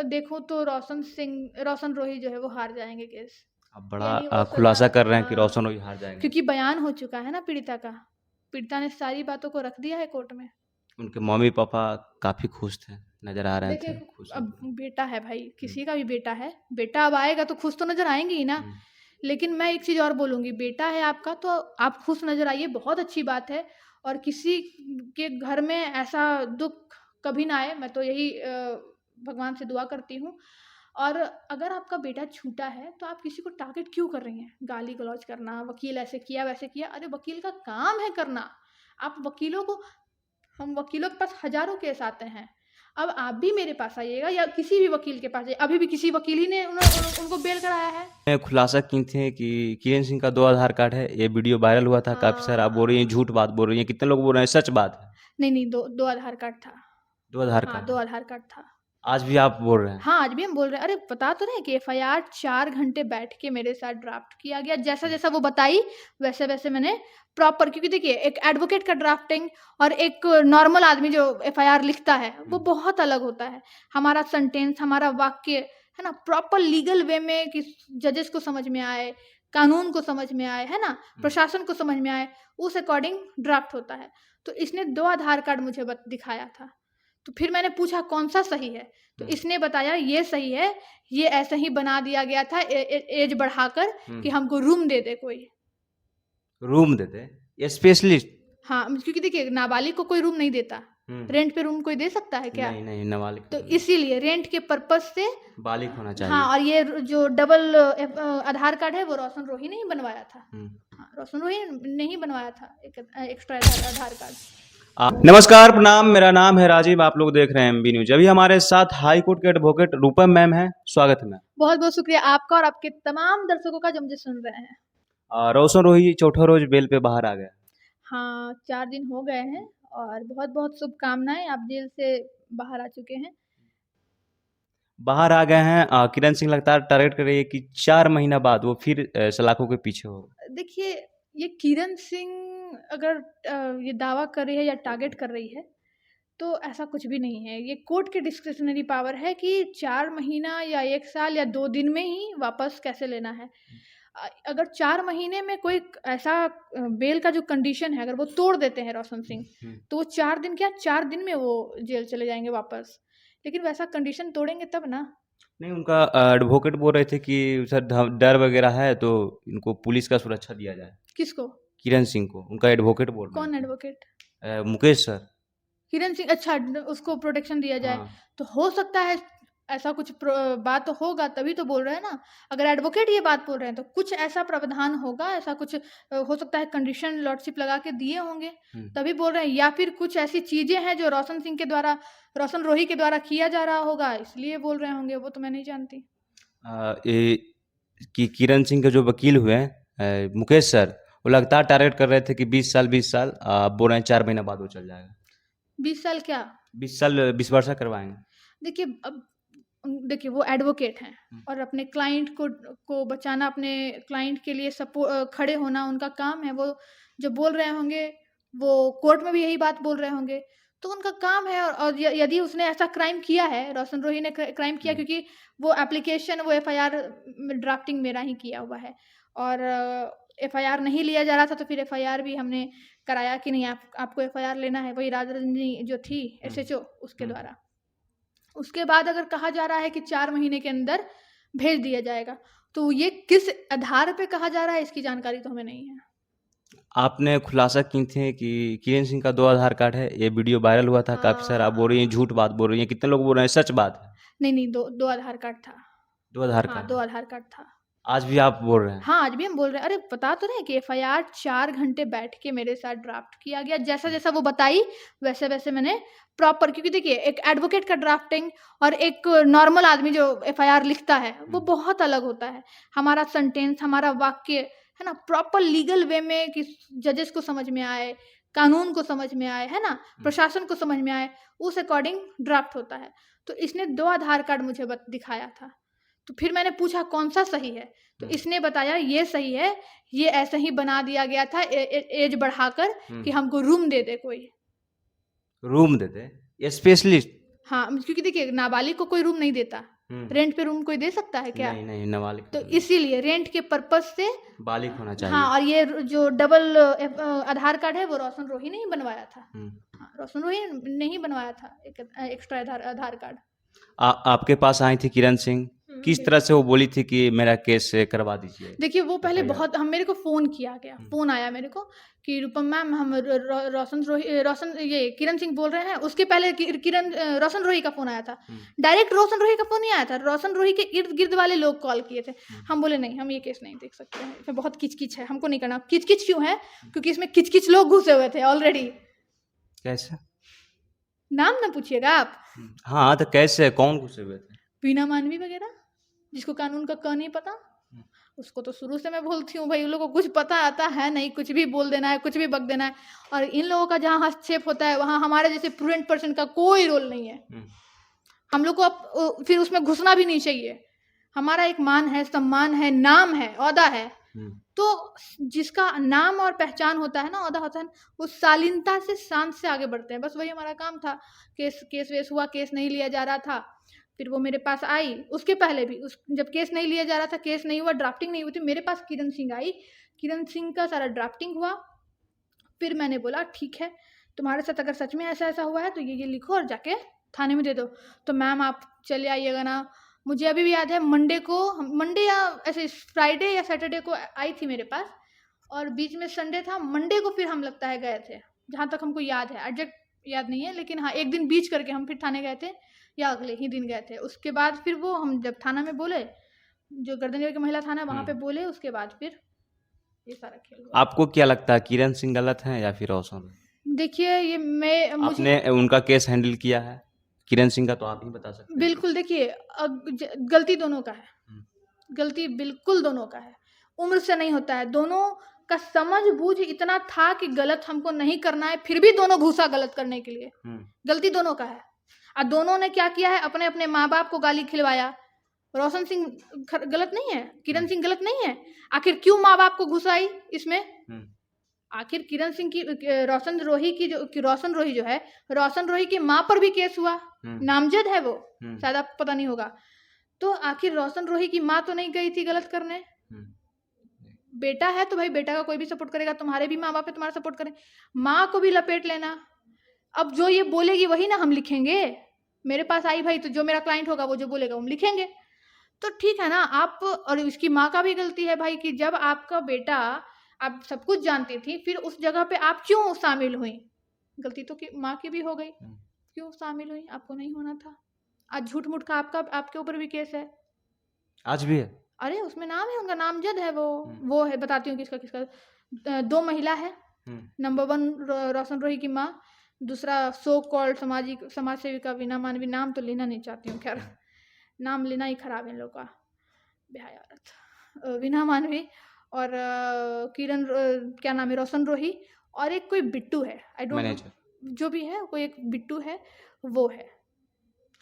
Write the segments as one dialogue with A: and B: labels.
A: देखूँ तो रोशन रोही जो है वो हार जाएँगे केस।
B: आप
A: यानी
B: बड़ा
A: वो
B: खुलासा कर रहे हैं कि
A: हाँ,
B: रोशन रोही हार जाएँगे।
A: क्योंकि बयान हो चुका है ना पीड़िता का। पीड़िता ने सारी बातों को रख दिया है कोर्ट में।
B: उनके मम्मी-पापा काफ़ी खुश थे, नज़र आ रहे थे
A: देखिए,
B: खुश
A: अब
B: होते हुए।
A: बेटा है भाई,
B: हुँ,
A: किसी का भी बेटा है, बेटा अब आएगा तो खुश तो नज़र आएँगे ही ना।
B: हुँ,
A: लेकिन मैं एक चीज़ और बोलूँगी, बेटा है आपका तो आप खुश नज़र आइए, बहुत अच्छी बात है और किसी के घर में ऐसा दुःख कभी ना आए, मैं तो यही भगवान से दुआ करती हूँ। और अगर आपका बेटा छूटा है, तो आप किसी को टारगेट क्यों कर रही हैं? गाली-गलौज करना, वकील ऐसे किया, वैसे किया, अरे वकील का काम है करना। आप वकीलों को हम वकीलों के पास हज़ारों केस आते हैं। अब आप भी मेरे पास आइएगा या किसी भी वकील के पास जाइए, अभी भी किसी वकील ही ने उनको बेल कराया है।
B: मैं खुलासा की थे कि किरण सिंह का 2 आधार कार्ड है, ये वीडियो वायरल हुआ था काफ़ी सारा, आप बोल रही हैं
A: हाँ।
B: झूठ बात बोल रही हैं, कितने लोग बोल रहे हैं सच बात है?
A: नहीं, 2 आधार कार्ड था।
B: 2 आधार
A: हाँ,
B: कार्ड
A: 2
B: है,
A: आधार कार्ड था।
B: आज भी आप बोल रहे हैं?
A: हाँ, आज भी हम बोल रहे हैं। अरे बता तो रहे हैं कि एफआईआर 4 घंटे बैठ के मेरे साथ ड्राफ्ट किया गया।
B: हुँ,
A: जैसा-जैसा वो बताई, वैसे-वैसे मैंने प्रॉपर, क्योंकि देखिए एक एडवोकेट का ड्राफ्टिंग और एक नॉर्मल आदमी जो एफआईआर लिखता है, वो
B: हुँ,
A: बहुत अलग होता है। हमारा सेंटेंस, हमारा वाक्य, है ना? प्रॉपर लीगल वे में कि जजेस को समझ में आए, कानून को समझ में आए, है ना?
B: हुँ,
A: प्रशासन को समझ में आए, उस अकॉर्डिंग ड्राफ्ट होता है। तो इसने 2 आधार कार्ड मुझे दिखाया था। तो फिर मैंने पूछा कौन-सा सही है? तो
B: हुँ,
A: इसने बताया ये सही है, ये ऐसे ही बना दिया गया था एज बढ़ाकर
B: हुँ।
A: कि हमको रूम दे दे कोई।
B: रूम देते? ये स्पेशलिस्ट?
A: हाँ, क्योंकि देखिए नाबालिग को कोई रूम नहीं देता।
B: हुँ,
A: रेंट पे रूम कोई दे सकता है क्या?
B: नहीं, नहीं, नाबालिग को
A: तो
B: तो नहीं,
A: इसीलिए रेंट के पर्पज़ से
B: बालिग होना
A: हाँ,
B: चाहिए।
A: और ये जो डबल आधार कार्ड है वो रोशन रोही ने ही बनवाया था।
B: हुँ।
A: हाँ, रोशन रोही ने ही बनवाया था एक एक्स्ट्रा आधार आधार कार्ड।
B: नमस्कार, प्रणाम, मेरा नाम है राजीव, आप लोग देख रहे हैं एमबी न्यूज़। अभी हमारे साथ हाई कोर्ट के एडवोकेट रूपम मैम हैं, स्वागत है मैम।
A: बहुत-बहुत शुक्रिया आपका और आपके तमाम दर्शकों का जो मुझे सुन रहे हैं।
B: रोशन रोही चौथा रोज़ बेल पे बाहर आ गया।
A: हाँ, 4 दिन हो गए हैं और बहुत-बहुत शुभकामनाएँ, आप जेल से बाहर आ चुके हैं।
B: बाहर आ गए हैं किरण सिंह लगातार टारगेट कर रही है कि 4 महीना बाद वो फिर सलाखों के पीछे होगा।
A: देखिए, ये किरण सिंह अगर ये दावा कर रही है या टारगेट कर रही है, तो ऐसा कुछ भी नहीं है। ये कोर्ट की डिस्क्रिशनरी पावर है कि 4 महीना या 1 साल या 2 दिन में ही वापस कैसे लेना है। अगर 4 महीने में कोई ऐसा बेल का जो कंडीशन है, अगर वो तोड़ देते हैं रोशन सिंह,
B: हुँ।
A: तो वो 4 दिन क्या 4 दिन में वो जेल चले जाएँगे वापस। लेकिन वैसा कंडीशन तोड़ेंगे तब ना।
B: नहीं उनका एडवोकेट बोल रहे थे कि सर डर वगैरह है तो इनको पुलिस का सुरक्षा दिया जाए।
A: किसको?
B: किरण सिंह को, उनका एडवोकेट बोल रहे
A: कौन
B: थे।
A: एडवोकेट?
B: मुकेश सर।
A: किरण सिंह, अच्छा उसको प्रोटेक्शन दिया जाए।
B: हाँ।
A: तो हो सकता है ऐसा कुछ बात होगा तभी तो बोल रहे हैं ना। अगर एडवोकेट ये बात बोल रहे हैं तो कुछ ऐसा प्रावधान होगा, ऐसा कुछ हो सकता है कंडीशन लॉर्डशिप लगा के दिए होंगे,
B: हुँ।
A: तभी बोल रहे हैं, या फिर कुछ ऐसी चीज़ें हैं जो रोशन रोही के द्वारा किया जा रहा होगा, इसलिए बोल रहे होंगे, वो तो मैं नहीं जानती।
B: ये कि किरण सिंह के जो वकील हुए हैं मुकेश सर, वो लगातार टारगेट कर रहे थे कि 20 साल बोल रहे हैं 4 महीना बाद वो चल जाएगा।
A: 20 साल क्या?
B: 20 साल 20 वर्षा करवाएँगे।
A: देखिए अब देखिए वो एडवोकेट हैं
B: हुँ,
A: और अपने क्लाइंट को बचाना, अपने क्लाइंट के लिए खड़े होना उनका काम है। वो जो बोल रहे होंगे, वो कोर्ट में भी यही बात बोल रहे होंगे, तो उनका काम है। और यदि उसने ऐसा क्राइम किया है, रोशन रोही ने क्राइम किया,
B: हुँ,
A: क्योंकि वो एप्लीकेशन, वो एफआईआर ड्राफ्टिंग मेरा ही किया हुआ है और एफआईआर नहीं लिया जा रहा था, तो फिर एफआईआर भी हमने कराया कि नहीं, आपको एफआईआर लेना है, वही राज रंजनी जो थी
B: हुँ,
A: एसएचओ, उसके
B: हुँ।
A: द्वारा। उसके बाद अगर कहा जा रहा है कि 4 महीने के अंदर भेज दिया जाएगा, तो ये किस आधार पे कहा जा रहा है, इसकी जानकारी तो हमें नहीं है।
B: आपने खुलासा की थी कि किरण सिंह का 2 आधार कार्ड है, ये वीडियो वायरल हुआ था काफ़ी सारा, आप बोल रही हैं
A: हाँ।
B: झूठ बात बोल रही हैं, कितने लोग बोल रहे हैं सच बात है?
A: नहीं, 2 आधार कार्ड था।
B: 2 आधार
A: हाँ,
B: कार्ड
A: 2
B: है,
A: आधार कार्ड था।
B: आज भी आप बोल रहे हैं?
A: हाँ, आज भी हम बोल रहे हैं। अरे बता तो रहे हैं कि एफआईआर 4 घंटे बैठ के मेरे साथ ड्राफ्ट किया गया।
B: हुँ,
A: जैसा-जैसा वो बताई, वैसे-वैसे मैंने प्रॉपर, क्योंकि देखिए एक एडवोकेट का ड्राफ्टिंग और एक नॉर्मल आदमी जो एफआईआर लिखता है, वो
B: हुँ,
A: बहुत अलग होता है। हमारा सेंटेंस, हमारा वाक्य, है ना? प्रॉपर लीगल वे में कि जजेस को समझ में आए, कानून को समझ में आए, है ना?
B: हुँ,
A: प्रशासन को समझ में आए, उस अकॉर्डिंग ड्राफ्ट होता है। तो इसने 2 आधार कार्ड मुझे दिखाया था। तो फिर मैंने पूछा कौन-सा सही है? तो
B: हुँ,
A: इसने बताया ये सही है, ये ऐसे ही बना दिया गया था एज बढ़ाकर
B: हुँ।
A: कि हमको रूम दे दे कोई।
B: रूम देते? ये स्पेशलिस्ट?
A: हाँ, क्योंकि देखिए नाबालिग को कोई रूम नहीं देता। रेंट पे रूम कोई दे सकता है क्या?
B: नहीं, नहीं, नाबालिग
A: तो
B: को नहीं।
A: इसीलिए रेंट के पर्पज़ से
B: बालिग होना
A: हाँ,
B: चाहिए।
A: और ये जो डबल आधार कार्ड है वो रोशन रोही ने ही बनवाया था। हाँ, रोशन रोही ने ही बनवाया था एक एक्स्ट्रा आधार कार्ड।
B: आपके पास आई थी किरण सिंह, किस तरह से वो बोली थी कि मेरा केस करवा दीजिए?
A: देखिए वो पहले
B: FIR
A: बहुत मेरे को फ़ोन किया गया, फ़ोन आया मेरे को कि रूपम मैम हम रोशन ये किरण सिंह बोल रहे हैं। उसके पहले रोशन रोही का फ़ोन आया था। डायरेक्ट रोशन रोही का फ़ोन नहीं आया था, रोशन रोही के इर्द-गिर्द वाले लोग कॉल किए थे। हम बोले नहीं, हम ये केस नहीं देख सकते हैं, इसमें बहुत किच-किच है, हमको नहीं करना। किच-किच क्यों है? क्योंकि इसमें किच-किच लोग घुसे हुए थे ऑलरेडी।
B: कैसे?
A: नाम ना पूछिएगा आप।
B: हाँ, तो कैसे? कौन घुसे हुए थे?
A: वीना मानवी वगैरह, जिसको कानून का क नहीं पता। उसको तो शुरू से मैं बोलती हूँ भाई उन लोगों को कुछ पता आता है नहीं, कुछ भी बोल देना है, कुछ भी बक देना है। और इन लोगों का जहाँ हस्तक्षेप होता है वहाँ हमारे जैसे प्रूडेंट पर्सन का कोई रोल नहीं है। हम लोग को अब फिर उसमें घुसना भी नहीं चाहिए। हमारा एक मान है, सम्मान है, नाम है, ओहदा है। तो जिसका नाम और पहचान होता है ना, ओहदा होता है, वो शालीनता से शान से आगे बढ़ते हैं। बस वही हमारा काम था। केस वेस हुआ, केस नहीं लिया जा रहा था। फिर वो मेरे पास आई, उसके पहले भी जब केस नहीं लिया जा रहा था, केस नहीं हुआ, ड्राफ्टिंग नहीं हुई थी, मेरे पास किरण सिंह आई। किरण सिंह का सारा ड्राफ्टिंग हुआ। फिर मैंने बोला ठीक है, तुम्हारे साथ अगर सच में ऐसा ऐसा हुआ है तो ये लिखो और जाके थाने में दे दो। तो मैम आप चले आइएगा ना। मुझे अभी भी याद है मंडे या ऐसे फ्राइडे या सैटरडे को आई थी मेरे पास, और बीच में संडे था। मंडे को फिर हम लगता है गए थे, जहाँ तक हमको याद है, एग्जैक्ट याद नहीं है, लेकिन हाँ एक दिन बीच करके हम फिर थाने गए थे, या अगले ही दिन गए थे। उसके बाद फिर वो हम जब थाना में बोले, जो गर्दनीबाग की महिला थाना वहाँ पे बोले, उसके बाद फिर ये सारा खेल हुआ।
B: आपको क्या लगता है किरण सिंह गलत हैं या फिर रोशन?
A: देखिए ये मुझे
B: आपने उनका केस हैंडल किया है, किरण सिंह का तो आप ही बता सकते हैं।
A: बिल्कुल देखिए गलती दोनों का है, गलती बिल्कुल दोनों का है। उम्र से नहीं होता है, दोनों का समझ बूझ इतना था कि गलत हमको नहीं करना है, फिर भी दोनों घुसा गलत करने के लिए। गलती दोनों का है। और दोनों ने क्या किया है, अपने अपने माँ बाप को गाली खिलवाया। रोशन सिंह गलत नहीं है, किरण सिंह गलत नहीं है। आखिर क्यों माँ बाप को घुसाई इसमें? आखिर किरण सिंह की रोशन रोही जो है, रोशन रोही की माँ पर भी केस हुआ, नामजद है वो, शायद आपको पता नहीं होगा। तो आखिर रोशन रोही की माँ तो नहीं गई थी गलत करने। बेटा है तो भाई बेटा का कोई भी सपोर्ट करेगा, तुम्हारे भी माँ बाप है, तुम्हारा सपोर्ट करें। माँ को भी लपेट लेना। अब जो ये बोलेगी वही ना हम लिखेंगे। मेरे पास आई भाई, तो जो मेरा क्लाइंट होगा वो जो बोलेगा हम लिखेंगे। तो ठीक है ना आप, और इसकी माँ का भी गलती है भाई कि जब आपका बेटा, आप सब कुछ जानती थी, फिर उस जगह पे आप क्यों शामिल हुई? गलती तो माँ की भी हो गई, क्यों शामिल हुई? आपको नहीं होना था। आज झूठ मूठ का आपके ऊपर भी केस है।
B: आज भी है?
A: अरे उसमें नाम है, उनका नामजद है वो है, बताती हूँ किसका किसका। 2 महिला है। नंबर 1 रोशन रोही की माँ, दूसरा सो कॉल्ड समाज सेविका वीना मानवी। नाम तो लेना नहीं चाहती हूँ, खैर नाम लेना ही खराब है इन लोग का, बेहाया औरत। वीना मानवी और किरण क्या नाम है, रोशन रोही, और एक कोई बिट्टू है, आई डोंट नो, जो भी है कोई एक बिट्टू है, वो है।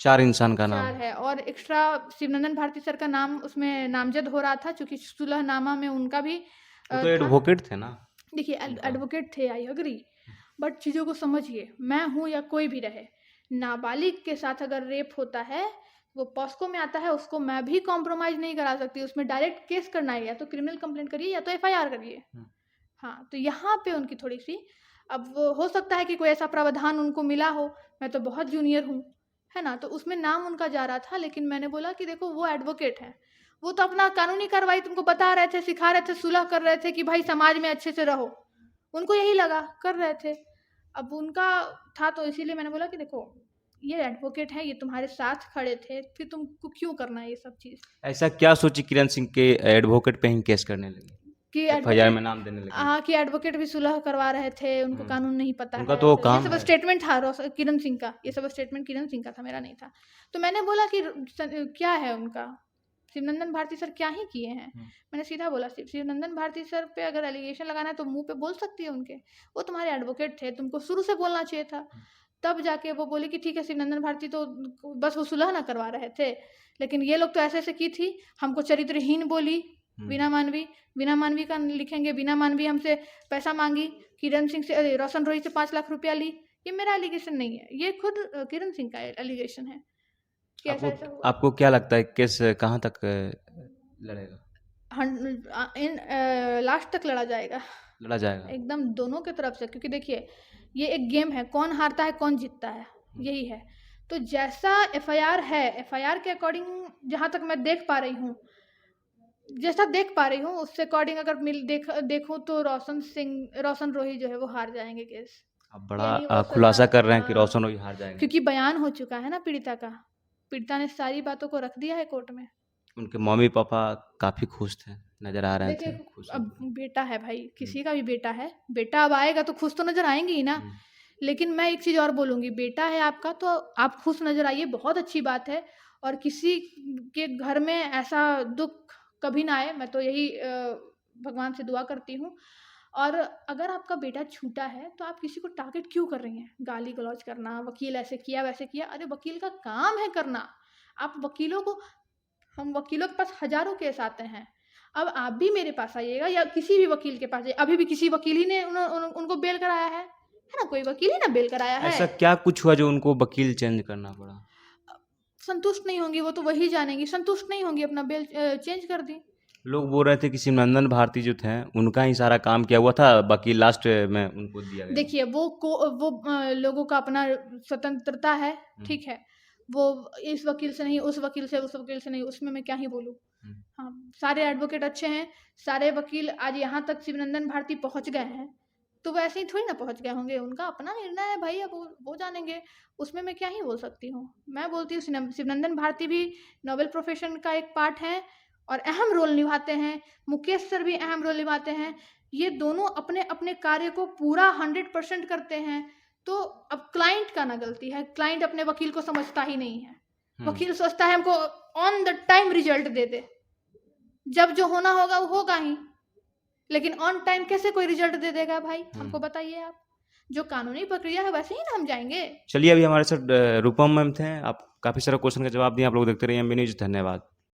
B: 4 इंसान का नाम
A: 4 है। और एक्स्ट्रा शिवनंदन भारती सर का नाम उसमें नामजद हो रहा था, क्योंकि सुलहनामा में उनका भी
B: वो तो एडवोकेट थे ना।
A: देखिए एडवोकेट थे, आई अग्री, बट चीज़ों को समझिए। मैं हूँ या कोई भी रहे, नाबालिग के साथ अगर रेप होता है, वो पॉस्को में आता है, उसको मैं भी कॉम्प्रोमाइज़ नहीं करा सकती। उसमें डायरेक्ट केस करना है, या तो क्रिमिनल कंप्लेंट करिए या तो FIR करिए। हाँ, तो यहाँ पे उनकी थोड़ी सी, अब वो हो सकता है कि कोई ऐसा प्रावधान उनको मिला हो। मैं तो बहुत जूनियर हूँ, है ना, तो उसमें नाम उनका जा रहा था। लेकिन मैंने बोला कि देखो वो एडवोकेट है, वो तो अपना कानूनी कार्रवाई तुमको बता रहे थे, सिखा रहे थे, सुलह कर रहे थे कि भाई समाज में अच्छे से रहो। उनको यही लगा, कर रहे थे। अब उनका था, तो इसीलिए मैंने बोला कि देखो ये एडवोकेट है, ये तुम्हारे साथ खड़े थे, फिर तुमको क्यों करना है ये सब चीज़।
B: ऐसा क्या सोची किरण सिंह के एडवोकेट पे ही केस करने लगी,
A: कि
B: FIR में नाम देने लगी?
A: हाँ, कि एडवोकेट भी सुलह करवा रहे थे, उनको कानून नहीं पता
B: उनका
A: है।
B: तो
A: ये
B: काम
A: सब
B: है।
A: स्टेटमेंट था किरण सिंह का, ये सब स्टेटमेंट किरण सिंह का था, मेरा नहीं था। तो मैंने बोला कि क्या है उनका, शिवनंदन भारती सर क्या ही किए हैं। मैंने सीधा बोला शिवनंदन भारती सर पे अगर एलिगेशन लगाना है तो मुंह पे बोल सकती है उनके, वो तुम्हारे एडवोकेट थे, तुमको शुरू से बोलना चाहिए था। तब जाके वो बोली कि ठीक है, शिवनंदन भारती तो बस वो सुलह ना करवा रहे थे, लेकिन ये लोग तो ऐसे ऐसे की थी, हमको चरित्रहीन बोली। वीना मानवी का लिखेंगे, वीना मानवी हमसे पैसा मांगी, किरण सिंह से रोशन रोही से 5 लाख रुपया ली, ये मेरा एलिगेशन नहीं है, ये खुद किरण सिंह का एलिगेशन है कि
B: आपको
A: ऐसा-ऐसा हुआ।
B: आपको क्या लगता है केस कहाँ तक लड़ेगा?
A: लास्ट तक लड़ा जाएगा,
B: लड़ा जाएगा?
A: एकदम दोनों की तरफ से, क्योंकि देखिए ये एक गेम है, कौन हारता है कौन जीतता है, यही है। तो जैसा एफआईआर है, एफआईआर के अकॉर्डिंग जहाँ तक मैं देख पा रही हूँ, जैसा देख पा रही हूँ उससे अकॉर्डिंग अगर देखूँ तो रोशन रोही जो है वो हार जाएंगे केस।
B: आप
A: यही
B: बड़ा
A: वो
B: खुलासा कर रहे हैं कि
A: हाँ,
B: रोशन रोही हार जाएंगे।
A: क्योंकि बयान हो चुका है ना पीड़िता का, पीड़िता ने सारी बातों को रख दिया है कोर्ट में।
B: उनके मम्मी-पापा काफ़ी खुश थे, नज़र आ रहे थे
A: देखिए
B: खुश
A: अब
B: होते हुए।
A: बेटा है भाई,
B: हुँ,
A: किसी का भी बेटा है, बेटा अब आएगा तो खुश तो नज़र आएँगे ही ना।
B: हुँ,
A: लेकिन मैं एक चीज़ और बोलूँगी, बेटा है आपका तो आप खुश नज़र आइए, बहुत अच्छी बात है। और किसी के घर में ऐसा दुःख कभी ना आए, मैं तो यही भगवान से दुआ करती हूँ। और अगर आपका बेटा छूटा है, तो आप किसी को टारगेट क्यों कर रही हैं? गाली-गलौज करना, वकील ऐसे किया, वैसे किया, अरे वकील का काम है करना। आप वकीलों को हम वकीलों के पास हज़ारों केस आते हैं। अब आप भी मेरे पास आइएगा या किसी भी वकील के पास जाइए, अभी भी किसी वकील ही ने उनको बेल कराया है ना? कोई वकील ही ना बेल कराया है।
B: ऐसा क्या कुछ हुआ जो उनको वकील चेंज करना पड़ा?
A: संतुष्ट नहीं होंगी वो तो वही जानेंगी, संतुष्ट नहीं होंगी अपना बेल चेंज कर दी।
B: लोग बोल रहे थे कि सिमरन भारती जो थे, उनका ही सारा काम किया हुआ था, बाकी लास्ट में उनको दिया गया।
A: देखिए वो लोगों का अपना स्वतंत्रता है,
B: हुँ,
A: ठीक है? वो इस वकील से नहीं, उस वकील से, उस वकील से नहीं, उसमें मैं क्या ही बोलूँ?
B: हुँ,
A: हाँ, सारे एडवोकेट अच्छे हैं, सारे वकील आज यहाँ तक शिवनंदन भारती पहुँच गए हैं, तो वो ऐसे ही थोड़ी ना पहुँच गए होंगे, उनका अपना निर्णय है भाई, अब वो जानेंगे, उसमें मैं क्या ही बोल सकती हूँ। मैं बोलती हूँ शिवनंदन भारती भी नोबेल प्रोफ़ेशन का एक पार्ट हैं और अहम रोल निभाते हैं, मुकेश सर भी अहम रोल निभाते हैं। ये दोनों अपने-अपने कार्य को पूरा 100% करते हैं, तो अब क्लाइंट का ना गलती है, क्लाइंट अपने वकील को समझता ही नहीं है।
B: हुँ।
A: वकील सोचता है हमको ऑन द टाइम रिजल्ट दे दे, जब जो होना होगा वो होगा ही, लेकिन ऑन टाइम कैसे कोई रिजल्ट दे देगा भाई? हमको बताइए आप। जो कानूनी प्रक्रिया है वैसे ही ना हम जाएँगे।
B: चलिए अभी हमारे साथ रूपम मैम थे, आप काफ़ी सारे क्वेश्चन का जवाब दिए, आप लोग देखते रहिए एमबी न्यूज़, धन्यवाद।